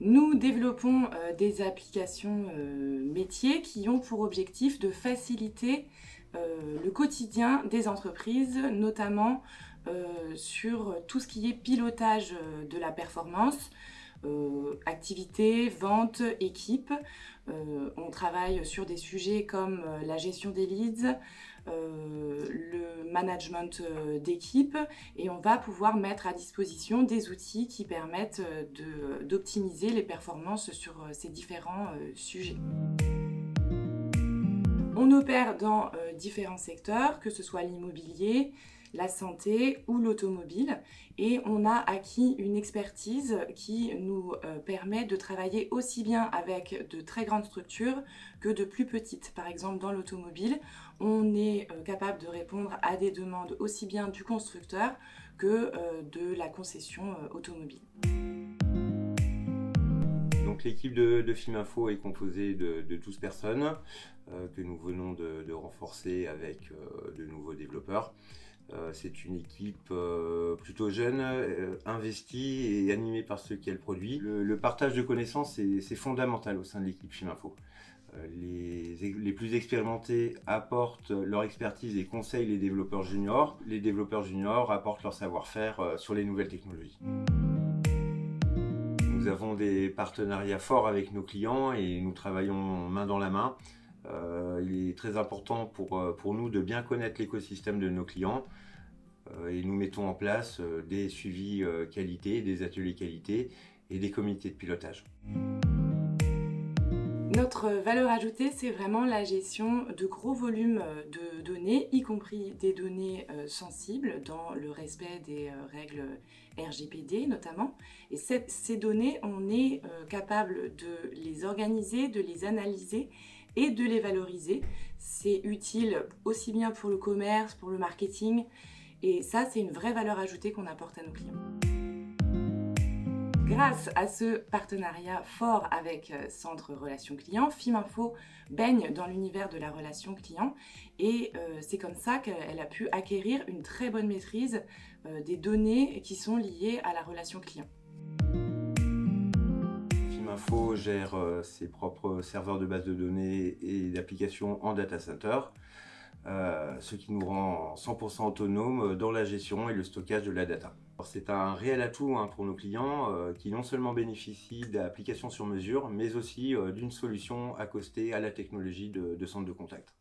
Nous développons des applications métiers qui ont pour objectif de faciliter le quotidien des entreprises, notamment sur tout ce qui est pilotage de la performance, activité, vente, équipe. On travaille sur des sujets comme la gestion des leads, le management d'équipe, et on va pouvoir mettre à disposition des outils qui permettent d'optimiser les performances sur ces différents sujets. On opère dans différents secteurs, que ce soit l'immobilier, la santé ou l'automobile, et on a acquis une expertise qui nous permet de travailler aussi bien avec de très grandes structures que de plus petites. Par exemple, dans l'automobile, on est capable de répondre à des demandes aussi bien du constructeur que de la concession automobile. Donc l'équipe de FIMinfo est composée de 12 personnes que nous venons de renforcer avec de nouveaux développeurs. C'est une équipe plutôt jeune, investie et animée par ce qu'elle produit. Le partage de connaissances c'est fondamental au sein de l'équipe FIMinfo. Les plus expérimentés apportent leur expertise et conseillent les développeurs juniors. Les développeurs juniors apportent leur savoir-faire sur les nouvelles technologies. Nous avons des partenariats forts avec nos clients et nous travaillons main dans la main. Il est très important pour nous de bien connaître l'écosystème de nos clients et nous mettons en place des suivis qualité, des ateliers qualité et des comités de pilotage. Notre valeur ajoutée, c'est vraiment la gestion de gros volumes de données, y compris des données sensibles dans le respect des règles RGPD notamment. Et ces données, on est capable de les organiser, de les analyser et de les valoriser. C'est utile aussi bien pour le commerce, pour le marketing, et ça, c'est une vraie valeur ajoutée qu'on apporte à nos clients. Grâce à ce partenariat fort avec Centre Relations Clients, FIMinfo baigne dans l'univers de la relation client, et c'est comme ça qu'elle a pu acquérir une très bonne maîtrise des données qui sont liées à la relation client. FIMinfo gère ses propres serveurs de base de données et d'applications en data center, ce qui nous rend 100% autonomes dans la gestion et le stockage de la data. C'est un réel atout pour nos clients qui non seulement bénéficient d'applications sur mesure, mais aussi d'une solution accostée à la technologie de centre de contact.